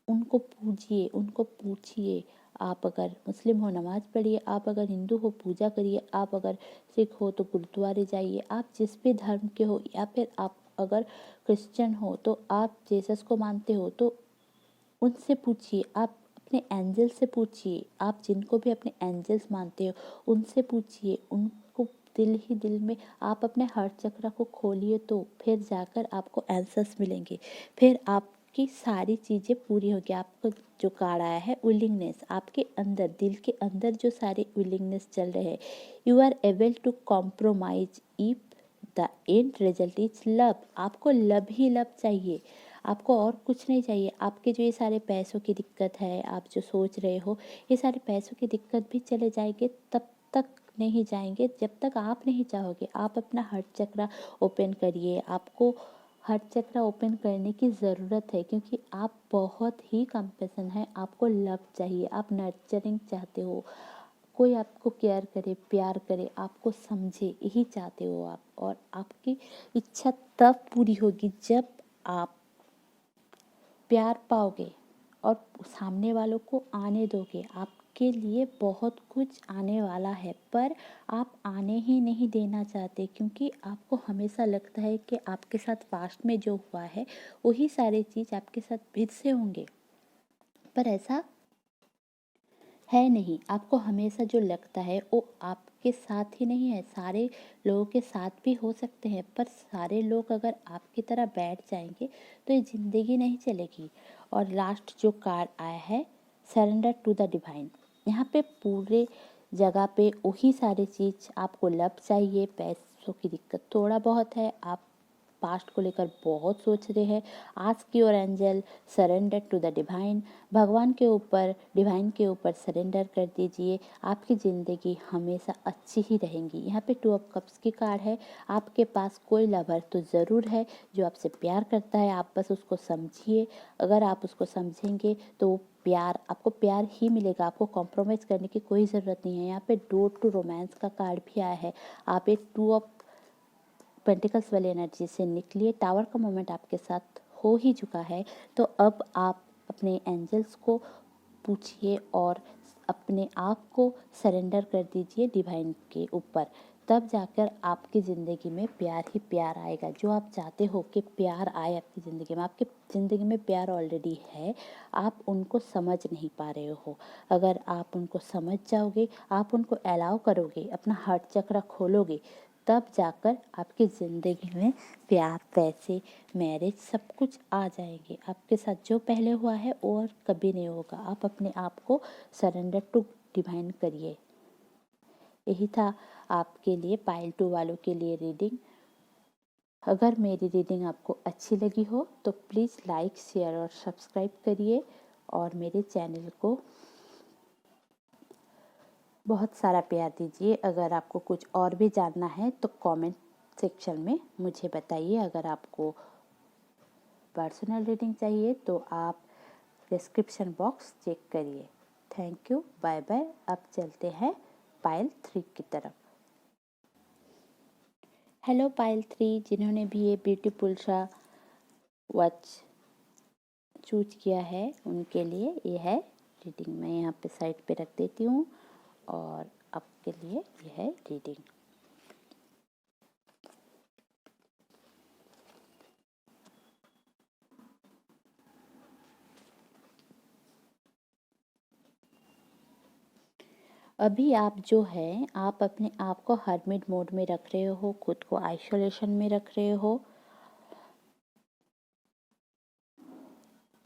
उनको पूजिए, उनको पूछिए। आप अगर मुस्लिम हो नमाज पढ़िए, आप अगर हिंदू हो पूजा करिए, आप अगर सिख हो तो गुरुद्वारे जाइए। आप जिस भी धर्म के हो या फिर आप अगर क्रिश्चियन हो तो आप जीसस को मानते हो तो उनसे पूछिए। आप अपने एंजल से पूछिए। आप जिनको भी अपने एंजल्स मानते हो उनसे पूछिए। उनको दिल ही दिल में आप अपने हार्ट चक्र को खोलिए तो फिर जाकर आपको आंसर्स मिलेंगे। फिर आपकी सारी चीज़ें पूरी होगी। आपको जो कार्ड आया है विलिंगनेस, आपके अंदर दिल के अंदर जो सारे विलिंगनेस चल रहे हैं, you are able to compromise if the end result is love. आपको लव ही लव चाहिए, आपको और कुछ नहीं चाहिए। आपके जो ये सारे पैसों की दिक्कत है, आप जो सोच रहे हो ये सारे पैसों की दिक्कत भी चले जाएंगे, तब तक नहीं जाएंगे जब तक आप नहीं चाहोगे। आप अपना हार्ट चक्र ओपन करिए। आपको हार्ट चक्र ओपन करने की ज़रूरत है क्योंकि आप बहुत ही कंपेशन है। आपको लव चाहिए, आप नर्चरिंग चाहते हो, कोई आपको केयर करे, प्यार करे, आपको समझे, यही चाहते हो आप। और आपकी इच्छा तब पूरी होगी जब आप प्यार पाओगे और सामने वालों को आने दोगे। आप आपके लिए बहुत कुछ आने वाला है, पर आप आने ही नहीं देना चाहते, क्योंकि आपको हमेशा लगता है कि आपके साथ पास्ट में जो हुआ है वही सारी चीज़ आपके साथ फिर से होंगे, पर ऐसा है नहीं। आपको हमेशा जो लगता है वो आपके साथ ही नहीं है, सारे लोगों के साथ भी हो सकते हैं, पर सारे लोग अगर आपकी तरह बैठ जाएंगे तो ये ज़िंदगी नहीं चलेगी। और लास्ट जो कार्ड आया है, सरेंडर टू द डिवाइन। यहाँ पे पूरे जगह पे वही सारी चीज़ आपको लब चाहिए, पैसों की दिक्कत थोड़ा बहुत है, आप पास्ट को लेकर बहुत सोच रहे हैं। Ask your angel, surrender to the divine. भगवान के ऊपर, डिवाइन के ऊपर सरेंडर कर दीजिए, आपकी ज़िंदगी हमेशा अच्छी ही रहेंगी। यहाँ पे टू ऑफ कप्स की कार्ड है। आपके पास कोई लवर तो ज़रूर है जो आपसे प्यार करता है, आप बस उसको समझिए। अगर आप उसको समझेंगे तो प्यार, आपको प्यार ही मिलेगा, आपको कॉम्प्रोमाइज़ करने की कोई ज़रूरत नहीं है। यहाँ पे डोर टू रोमांस का कार्ड भी आया है। आप एक टू ऑफ पेंटिकल्स वाली एनर्जी से निकलिए। टावर का मोमेंट आपके साथ हो ही चुका है, तो अब आप अपने एंजल्स को पूछिए और अपने आप को सरेंडर कर दीजिए डिवाइन के ऊपर। तब जाकर आपकी ज़िंदगी में प्यार ही प्यार आएगा। जो आप चाहते हो कि प्यार आए आपकी ज़िंदगी में, आपकी ज़िंदगी में प्यार ऑलरेडी है, आप उनको समझ नहीं पा रहे हो। अगर आप उनको समझ जाओगे, आप उनको अलाउ करोगे, अपना हार्ट चक्र खोलोगे, तब जाकर आपकी ज़िंदगी में प्यार, पैसे, मैरिज सब कुछ आ जाएंगे। आपके साथ जो पहले हुआ है और कभी नहीं होगा। आप अपने आप को सरेंडर टू डिवाइन करिए। यही था आपके लिए, पाइल 2 वालों के लिए रीडिंग। अगर मेरी रीडिंग आपको अच्छी लगी हो तो प्लीज़ लाइक, शेयर और सब्सक्राइब करिए, और मेरे चैनल को बहुत सारा प्यार दीजिए। अगर आपको कुछ और भी जानना है तो कमेंट सेक्शन में मुझे बताइए। अगर आपको पर्सनल रीडिंग चाहिए तो आप डिस्क्रिप्शन बॉक्स चेक करिए। Thank you, bye bye. अब चलते हैं पाइल 3 की तरफ। हेलो पाइल 3, जिन्होंने भी ये ब्यूटीफुल सा वॉच चूज किया है उनके लिए ये है रीडिंग। मैं यहाँ पे साइड पे रख देती हूँ और आपके लिए ये है रीडिंग। अभी आप जो है, आप अपने आप को हर्मिट मोड में रख रहे हो, खुद को आइसोलेशन में रख रहे हो,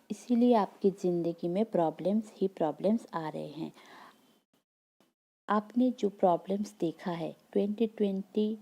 इसीलिए आपकी ज़िंदगी में प्रॉब्लम्स ही प्रॉब्लम्स आ रहे हैं। आपने जो प्रॉब्लम्स देखा है 2020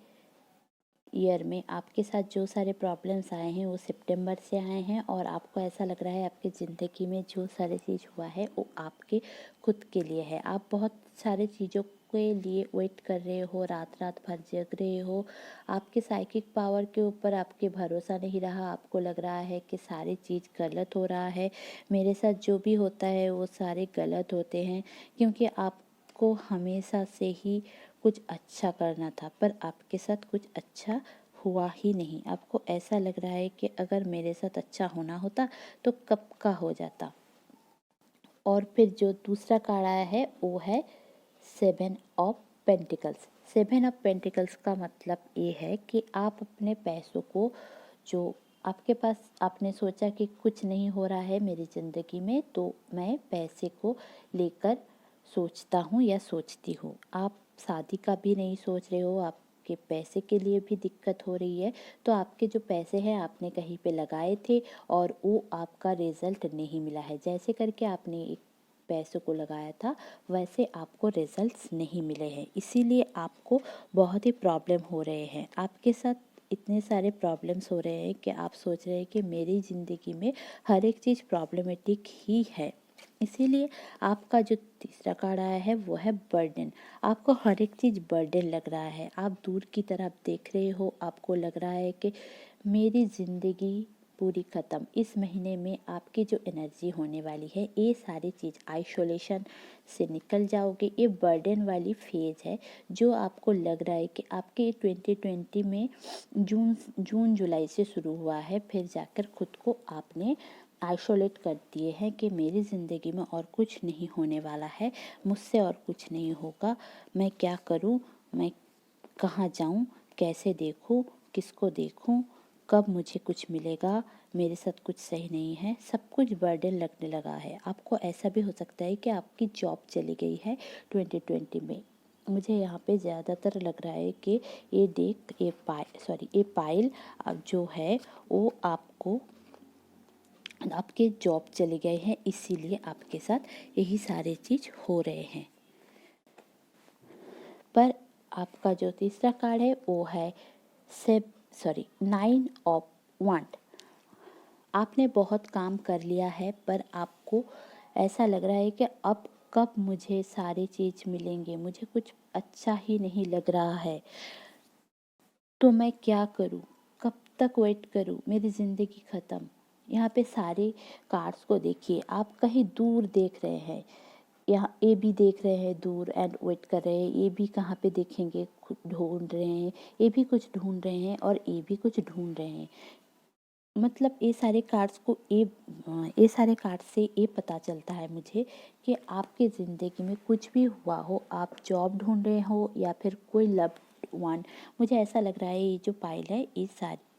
ईयर में, आपके साथ जो सारे प्रॉब्लम्स आए हैं वो सितंबर से आए हैं, और आपको ऐसा लग रहा है आपकी ज़िंदगी में जो सारी चीज़ हुआ है वो आपके खुद के लिए है। आप बहुत सारे चीज़ों के लिए वेट कर रहे हो, रात रात भर जग रहे हो। आपके साइकिक पावर के ऊपर आपके भरोसा नहीं रहा, आपको लग रहा है कि सारी चीज़ गलत हो रहा है, मेरे साथ जो भी होता है वो सारे गलत होते हैं, क्योंकि आपको हमेशा से ही कुछ अच्छा करना था, पर आपके साथ कुछ अच्छा हुआ ही नहीं। आपको ऐसा लग रहा है कि अगर मेरे साथ अच्छा होना होता तो कब का हो जाता। और फिर जो दूसरा कार्ड आया है वो है 7 ऑफ पेंटिकल्स। 7 ऑफ पेंटिकल्स का मतलब ये है कि आप अपने पैसों को, जो आपके पास, आपने सोचा कि कुछ नहीं हो रहा है मेरी ज़िंदगी में तो मैं पैसे को लेकर सोचता हूँ या सोचती हूँ। आप शादी का भी नहीं सोच रहे हो, आपके पैसे के लिए भी दिक्कत हो रही है, तो आपके जो पैसे हैं आपने कहीं पे लगाए थे और वो आपका रिज़ल्ट नहीं मिला है। जैसे करके आपने एक पैसों को लगाया था वैसे आपको रिजल्ट्स नहीं मिले हैं, इसीलिए आपको बहुत ही प्रॉब्लम हो रहे हैं। आपके साथ इतने सारे प्रॉब्लम्स हो रहे हैं कि आप सोच रहे हैं कि मेरी ज़िंदगी में हर एक चीज़ प्रॉब्लमेटिक ही है। इसीलिए आपका जो तीसरा कार्ड आया है वो है बर्डन। आपको हर एक चीज़ बर्डन लग रहा है, आप दूर की तरफ देख रहे हो, आपको लग रहा है कि मेरी ज़िंदगी पूरी ख़त्म। इस महीने में आपकी जो एनर्जी होने वाली है ये सारी चीज़ आइसोलेशन से निकल जाओगे। ये बर्डन वाली फेज़ है जो आपको लग रहा है कि आपके 2020 में जून जुलाई से शुरू हुआ है, फिर जाकर खुद को आपने आइसोलेट कर दिए हैं कि मेरी ज़िंदगी में और कुछ नहीं होने वाला है, मुझसे और कुछ नहीं होगा, मैं क्या करूं, मैं कहाँ जाऊं, कैसे देखूं, किसको देखूं, कब मुझे कुछ मिलेगा, मेरे साथ कुछ सही नहीं है, सब कुछ बर्डन लगने लगा है। आपको ऐसा भी हो सकता है कि आपकी जॉब चली गई है 2020 में। मुझे यहाँ पे ज़्यादातर लग रहा है कि ये पाइल जो है वो आपके जॉब चले गए हैं, इसीलिए आपके साथ यही सारे चीज़ हो रहे हैं। पर आपका जो तीसरा कार्ड है वो है 9 ऑफ वांड। आपने बहुत काम कर लिया है, पर आपको ऐसा लग रहा है कि अब कब मुझे सारी चीज़ मिलेंगे, मुझे कुछ अच्छा ही नहीं लग रहा है, तो मैं क्या करूं, कब तक वेट करूं, मेरी ज़िंदगी ख़त्म। यहाँ पे सारे कार्ड्स को देखिए, आप कहीं दूर देख रहे हैं, यहाँ ए भी देख रहे हैं दूर एंड वेट कर रहे हैं, ए भी कहाँ पे देखेंगे, ढूंढ रहे हैं, ए भी कुछ ढूंढ रहे हैं और ए भी कुछ ढूंढ रहे हैं। मतलब ये सारे कार्ड से ये पता चलता है मुझे कि आपकी ज़िंदगी में कुछ भी हुआ हो, आप जॉब ढूंढ रहे हो या फिर कोई लव्ड वन, मुझे ऐसा लग रहा है ये जो पाइल है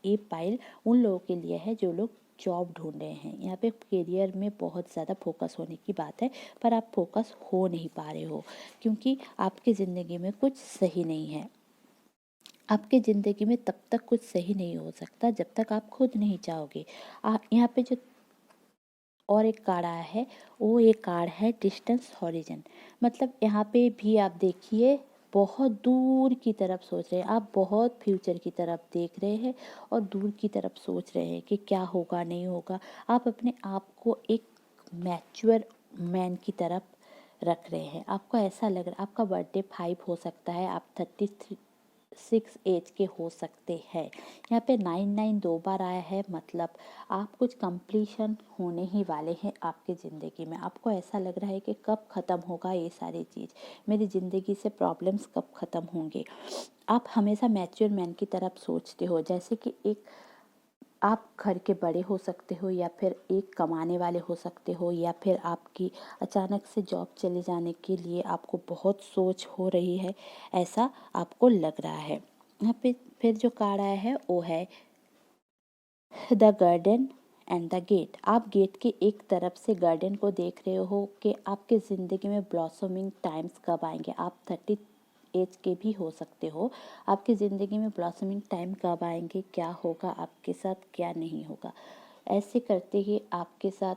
ये पाइल उन लोगों के लिए है जो लोग जॉब ढूंढ रहे हैं। यहाँ पे करियर में बहुत ज़्यादा फोकस होने की बात है, पर आप फोकस हो नहीं पा रहे हो क्योंकि आपकी ज़िंदगी में कुछ सही नहीं है। आपकी ज़िंदगी में तब तक कुछ सही नहीं हो सकता जब तक आप खुद नहीं चाहोगे। यहाँ पे जो और एक कार्ड आया है वो एक कार्ड है डिस्टेंस हॉरिजन। मतलब यहाँ पे भी आप देखिए, बहुत दूर की तरफ सोच रहे हैं आप, बहुत फ्यूचर की तरफ देख रहे हैं और दूर की तरफ सोच रहे हैं कि क्या होगा नहीं होगा। आप अपने आप को एक मैच्योर मैन की तरफ रख रहे हैं। आपको ऐसा लग रहा है आपका बर्थडे 5 हो सकता है, आप 36 एज के हो सकते हैं। यहाँ पे 9 2 बार आया है, मतलब आप कुछ कंप्लीशन होने ही वाले हैं आपकी ज़िंदगी में। आपको ऐसा लग रहा है कि कब ख़त्म होगा ये सारी चीज़, मेरी ज़िंदगी से प्रॉब्लम्स कब ख़त्म होंगे। आप हमेशा मैच्योर मैन की तरफ सोचते हो, जैसे कि एक आप घर के बड़े हो सकते हो या फिर एक कमाने वाले हो सकते हो, या फिर आपकी अचानक से जॉब चले जाने के लिए आपको बहुत सोच हो रही है, ऐसा आपको लग रहा है। यहाँ पे फिर जो कार्ड आया है वो है the garden and the gate. आप गेट के एक तरफ से गार्डन को देख रहे हो कि आपके ज़िंदगी में ब्लॉसमिंग टाइम्स कब आएंगे। आप 30 एज के भी हो सकते हो, आपकी ज़िंदगी में ब्लॉसमिंग टाइम कब आएंगे, क्या होगा आपके साथ क्या नहीं होगा। ऐसे करते ही आपके साथ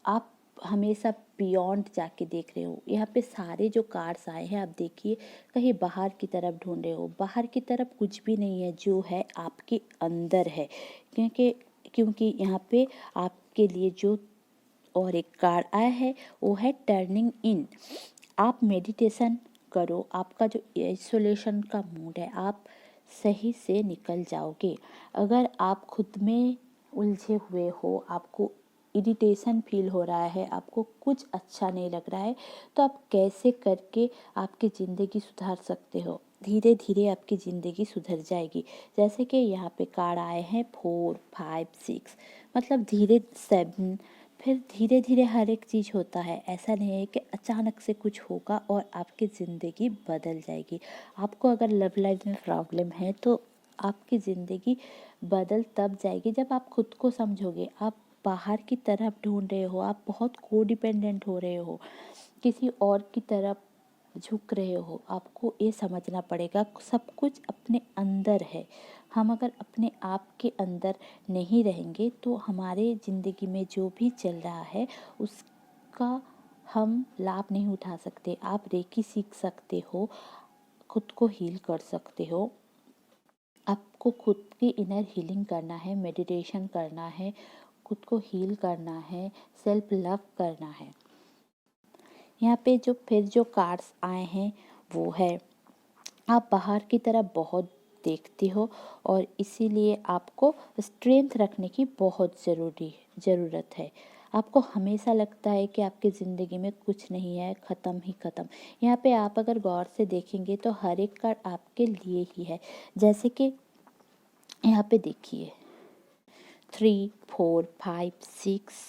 आप हमेशा बियॉन्ड जाके देख रहे हो। यहाँ पे सारे जो कार्ड्स आए हैं आप देखिए, कहीं बाहर की तरफ ढूंढ रहे हो, बाहर की तरफ कुछ भी नहीं है, जो है आपके अंदर है। क्योंकि क्योंकि यहाँ पे आपके लिए जो और एक कार्ड आया है वो है टर्निंग इन। आप मेडिटेशन करो, आपका जो आइसोलेशन का मूड है आप सही से निकल जाओगे। अगर आप खुद में उलझे हुए हो, आपको इरिटेशन फील हो रहा है, आपको कुछ अच्छा नहीं लग रहा है, तो आप कैसे करके आपकी ज़िंदगी सुधार सकते हो। धीरे धीरे आपकी ज़िंदगी सुधर जाएगी। जैसे कि यहाँ पे कार्ड आए हैं 4 5 6, मतलब धीरे 7, फिर धीरे धीरे हर एक चीज़ होता है। ऐसा नहीं है कि अचानक से कुछ होगा और आपकी ज़िंदगी बदल जाएगी। आपको अगर लव लाइफ में प्रॉब्लम है तो आपकी ज़िंदगी बदल तब जाएगी जब आप खुद को समझोगे। आप बाहर की तरफ ढूंढ रहे हो, आप बहुत कोडिपेंडेंट हो रहे हो, किसी और की तरफ झुक रहे हो। आपको ये समझना पड़ेगा सब कुछ अपने अंदर है। हम अगर अपने आप के अंदर नहीं रहेंगे तो हमारे ज़िंदगी में जो भी चल रहा है उसका हम लाभ नहीं उठा सकते। आप रेकी सीख सकते हो, खुद को हील कर सकते हो। आपको खुद की इनर हीलिंग करना है, मेडिटेशन करना है, खुद को हील करना है, सेल्फ लव करना है। यहाँ पे जो कार्ड्स आए हैं वो है आप बाहर की तरफ बहुत देखते हो और इसीलिए आपको स्ट्रेंथ रखने की बहुत ज़रूरत है। आपको हमेशा लगता है कि आपकी ज़िंदगी में कुछ नहीं है, ख़त्म ही ख़त्म। यहाँ पे आप अगर गौर से देखेंगे तो हर एक कार्ड आपके लिए ही है। जैसे कि यहाँ पे देखिए, 3, 4, 5, 6,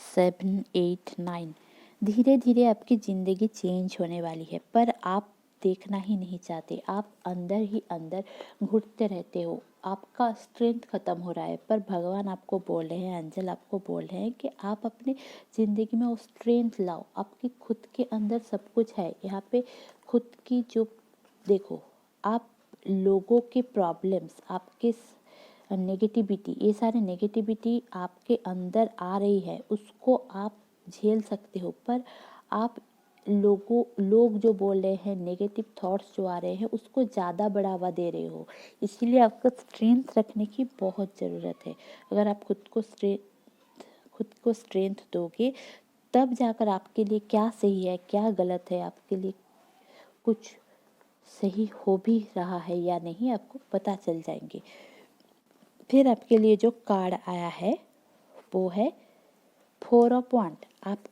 7, 8, 9। धीरे धीरे आपकी ज़िंदगी चेंज होने वाली है, पर आप देखना ही नहीं चाहते। आप अंदर ही अंदर घुटते रहते हो, आपका स्ट्रेंथ ख़त्म हो रहा है। पर भगवान आपको बोल रहे हैं, एंजल आपको बोल रहे हैं कि आप अपने ज़िंदगी में वो स्ट्रेंथ लाओ। आपकी खुद के अंदर सब कुछ है। यहाँ पे खुद की जो देखो, आप लोगों के प्रॉब्लम्स, आपके नेगेटिविटी, ये सारे नेगेटिविटी आपके अंदर आ रही है, उसको आप झेल सकते हो। पर आप लोग जो बोल रहे हैं, नेगेटिव थॉट्स जो आ रहे हैं, उसको ज़्यादा बढ़ावा दे रहे हो। इसीलिए आपको स्ट्रेंथ रखने की बहुत ज़रूरत है। अगर आप खुद को स्ट्रेंथ दोगे, तब जाकर आपके लिए क्या सही है क्या गलत है, आपके लिए कुछ सही हो भी रहा है या नहीं, आपको पता चल जाएंगे। फिर आपके लिए जो कार्ड आया है वो है 4 ऑफ वांड। आप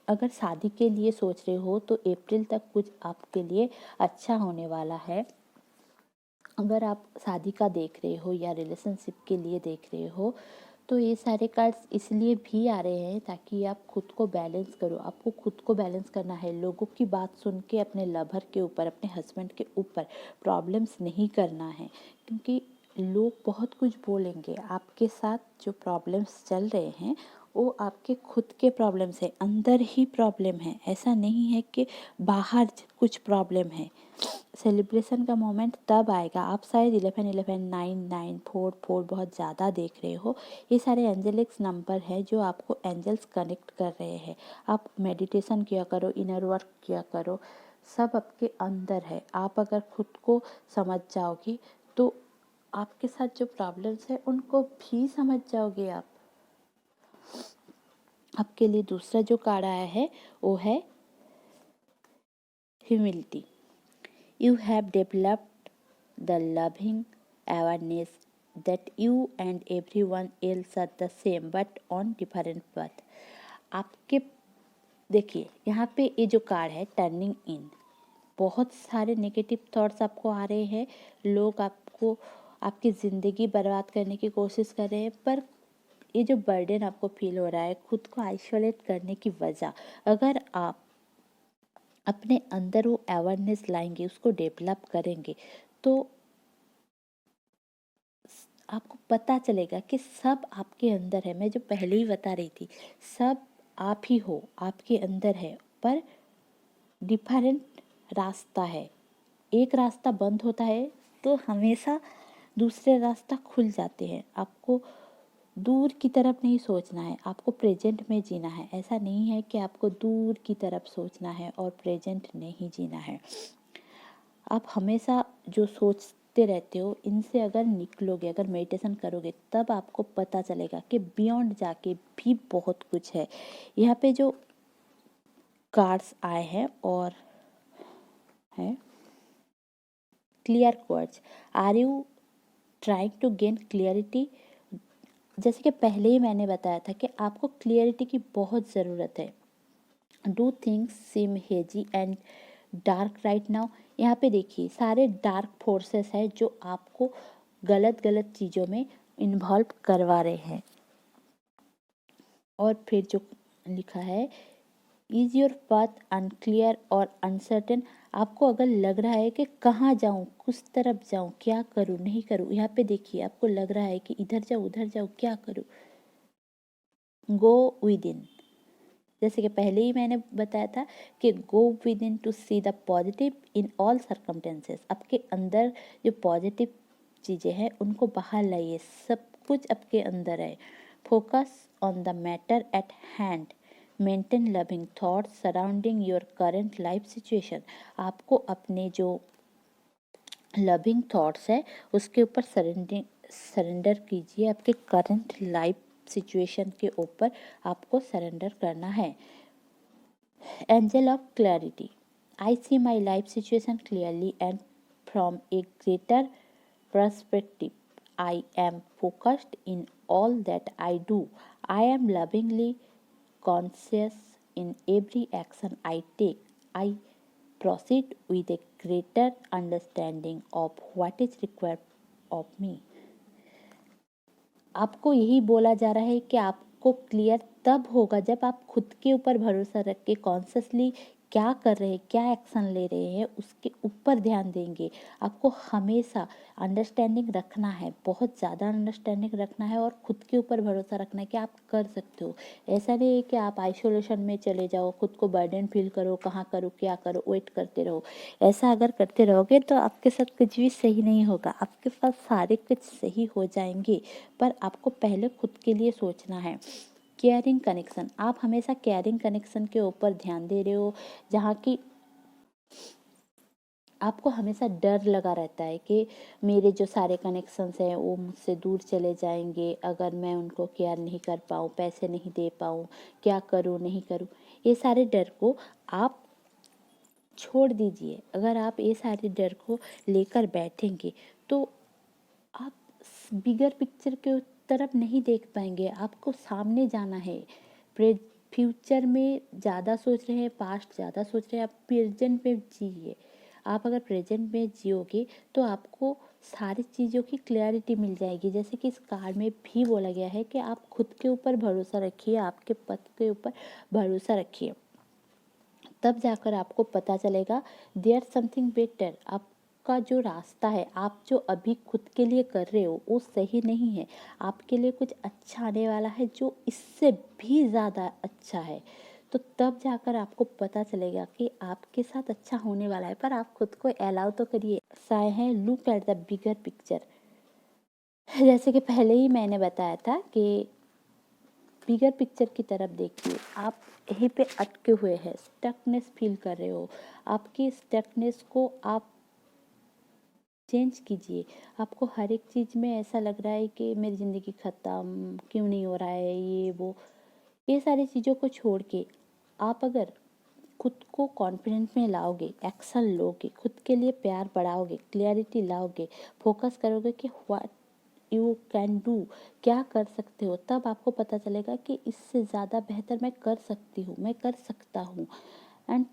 अगर शादी के लिए सोच रहे हो तो अप्रैल तक कुछ आपके लिए अच्छा होने वाला है। अगर आप शादी का देख रहे हो या रिलेशनशिप के लिए देख रहे हो, तो ये सारे कार्ड्स इसलिए भी आ रहे हैं ताकि आप खुद को बैलेंस करो। आपको खुद को बैलेंस करना है। लोगों की बात सुन के अपने लवर के ऊपर, अपने हस्बैंड के ऊपर प्रॉब्लम्स नहीं करना है, क्योंकि लोग बहुत कुछ बोलेंगे। आपके साथ जो प्रॉब्लम्स चल रहे हैं वो आपके खुद के प्रॉब्लम्स है, अंदर ही प्रॉब्लम है। ऐसा नहीं है कि बाहर कुछ प्रॉब्लम है। सेलिब्रेशन का मोमेंट तब आएगा, आप शायद 11 11 9 9 4 4 बहुत ज़्यादा देख रहे हो। ये सारे एंजलिक्स नंबर है जो आपको एंजल्स कनेक्ट कर रहे हैं। आप मेडिटेशन किया करो, इनर वर्क किया करो, सब आपके अंदर है। आप अगर खुद को समझ जाओगे तो आपके साथ जो प्रॉब्लम्स है उनको भी समझ जाओगे आप। आपके लिए दूसरा जो कार्ड आया है वो है humility. You have developed the loving awareness that you and everyone else are the same but on different path। आपके देखिए यहाँ पे ये जो कार्ड है टर्निंग इन, बहुत सारे नेगेटिव थॉट्स आपको आ रहे हैं। लोग आपको आपकी ज़िंदगी बर्बाद करने की कोशिश कर रहे हैं, पर ये जो बर्डन आपको फील हो रहा है खुद को आइसोलेट करने की वजह, अगर आप अपने अंदर वो अवेयरनेस लाएंगे, उसको डेवलप करेंगे, तो आपको पता चलेगा कि सब आपके अंदर है। मैं जो पहले ही बता रही थी, सब आप ही हो, आपके अंदर है, पर डिफरेंट रास्ता है। एक रास्ता बंद होता है तो हमेशा दूसरे रास्ता खुल जाते हैं। आपको दूर की तरफ नहीं सोचना है, आपको प्रेजेंट में जीना है। ऐसा नहीं है कि आपको दूर की तरफ सोचना है और प्रेजेंट नहीं जीना है। आप हमेशा जो सोचते रहते हो इनसे अगर निकलोगे, अगर मेडिटेशन करोगे, तब आपको पता चलेगा कि बियॉन्ड जाके भी बहुत कुछ है। यहाँ पे जो कार्ड्स आए हैं और है clear quartz. Are you trying to gain clarity. जैसे कि पहले ही मैंने बताया था कि आपको क्लियरिटी की बहुत ज़रूरत है। Do things seam hazy and dark right now. यहाँ पे देखिए सारे डार्क फोर्सेस है जो आपको गलत गलत चीज़ों में इन्वॉल्व करवा रहे हैं। और फिर जो लिखा है इज योर पाथ अनक्लियर और अनसर्टेन। आपको अगर लग रहा है कि कहाँ जाऊँ, किस तरफ जाऊँ, क्या करूँ नहीं करूँ, यहाँ पे देखिए आपको लग रहा है कि इधर जाऊँ उधर जाऊँ क्या करूँ, गो विद इन। जैसे कि पहले ही मैंने बताया था कि go within to see the positive in all circumstances. आपके अंदर जो पॉजिटिव चीज़ें हैं उनको बाहर लाइए, सब कुछ आपके अंदर है। Focus on the matter at hand, maintain loving thoughts surrounding your current life situation. आपको अपने जो लविंग थॉट्स है उसके ऊपर सरेंडर कीजिए। आपके करंट लाइफ सिचुएशन के ऊपर आपको सरेंडर करना है। Angel of clarity. I see my life situation clearly and from a greater perspective. I am focused in all that I do. I am lovingly conscious in every action I take. I proceed with a greater understanding of what is required of me. आपको यही बोला जा रहा है कि आपको clear तब होगा जब आप खुद के ऊपर भरोसा रख के कॉन्शियसली क्या कर रहे हैं, क्या एक्शन ले रहे हैं, उसके ऊपर ध्यान देंगे। आपको हमेशा अंडरस्टैंडिंग रखना है, बहुत ज़्यादा अंडरस्टैंडिंग रखना है और खुद के ऊपर भरोसा रखना है कि आप कर सकते हो। ऐसा नहीं है कि आप आइसोलेशन में चले जाओ, खुद को बर्डन फील करो, कहाँ करो, क्या करो, वेट करते रहो। ऐसा अगर करते रहोगे तो आपके साथ कुछ भी सही नहीं होगा। आपके साथ सारे कुछ सही हो जाएंगे, पर आपको पहले खुद के लिए सोचना है। केयरिंग कनेक्शन, आप हमेशा केयरिंग कनेक्शन के ऊपर ध्यान दे रहे हो, जहाँ की आपको हमेशा डर लगा रहता है कि मेरे जो सारे कनेक्शंस हैं वो मुझसे दूर चले जाएंगे अगर मैं उनको केयर नहीं कर पाऊँ, पैसे नहीं दे पाऊँ, क्या करूँ नहीं करूँ। ये सारे डर को आप छोड़ दीजिए। अगर आप ये सारे डर को लेकर बैठेंगे तो आप बिगर पिक्चर के तरफ नहीं देख पाएंगे। आपको सामने जाना है। फ्यूचर में ज़्यादा सोच रहे हैं, पास्ट ज़्यादा सोच रहे हैं, आप प्रेजेंट में जिए। आप अगर प्रेजेंट में जियोगे तो आपको सारी चीज़ों की क्लैरिटी मिल जाएगी। जैसे कि इस कार्ड में भी बोला गया है कि आप खुद के ऊपर भरोसा रखिए, आपके पथ के ऊपर भरोसा रखिए, तब जाकर आपको पता चलेगा देयर समथिंग बेटर। आपका जो रास्ता है, आप जो अभी खुद के लिए कर रहे हो वो सही नहीं है। आपके लिए कुछ अच्छा आने वाला है जो इससे भी ज़्यादा अच्छा है। तो तब जाकर आपको पता चलेगा कि आपके साथ अच्छा होने वाला है, पर आप खुद को अलाउ तो करिए। साए हैं look at the bigger picture. जैसे कि पहले ही मैंने बताया था कि बिगर पिक्चर की तरफ देखिए। आप यहीं पे अटके हुए हैं, स्टकनेस फील कर रहे हो। आपकी स्टकनेस को आप चेंज कीजिए। आपको हर एक चीज़ में ऐसा लग रहा है कि मेरी ज़िंदगी ख़त्म क्यों नहीं हो रहा है, ये वो, ये सारी चीज़ों को छोड़ के आप अगर खुद को कॉन्फिडेंस में लाओगे, एक्शन लोगे, खुद के लिए प्यार बढ़ाओगे, क्लैरिटी लाओगे, फोकस करोगे कि व्हाट यू कैन डू, क्या कर सकते हो, तब आपको पता चलेगा कि इससे ज़्यादा बेहतर मैं कर सकती हूँ, मैं कर सकता हूँ। एंड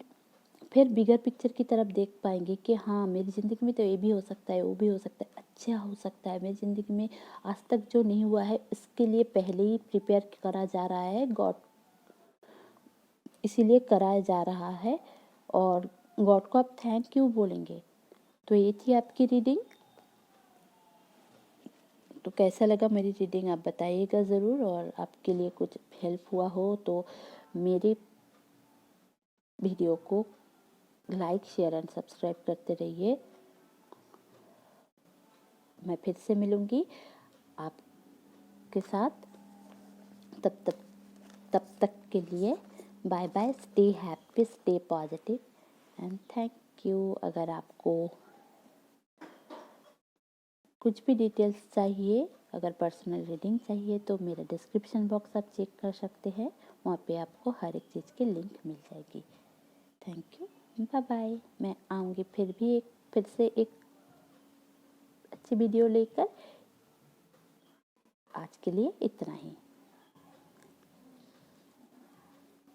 फिर बिगर पिक्चर की तरफ देख पाएंगे कि हाँ, मेरी ज़िंदगी में तो ये भी हो सकता है, वो भी हो सकता है, अच्छा हो सकता है। मेरी ज़िंदगी में आज तक जो नहीं हुआ है इसके लिए पहले ही प्रिपेयर करा जा रहा है, गॉड इसीलिए कराया जा रहा है, और गॉड को आप थैंक यू बोलेंगे। तो ये थी आपकी रीडिंग। तो कैसा लगा मेरी रीडिंग आप बताइएगा ज़रूर, और आपके लिए कुछ हेल्प हुआ हो तो मेरे वीडियो को लाइक शेयर एंड सब्सक्राइब करते रहिए। मैं फिर से मिलूँगी आपके साथ, तब तक तब तक के लिए bye bye. Stay happy, stay positive and thank you. अगर आपको कुछ भी डिटेल्स चाहिए, अगर पर्सनल रीडिंग चाहिए तो मेरा डिस्क्रिप्शन बॉक्स आप चेक कर सकते हैं, वहाँ पे आपको हर एक चीज़ की लिंक मिल जाएगी। Thank you, bye bye. मैं आऊँगी फिर से एक अच्छी वीडियो लेकर। आज के लिए इतना ही।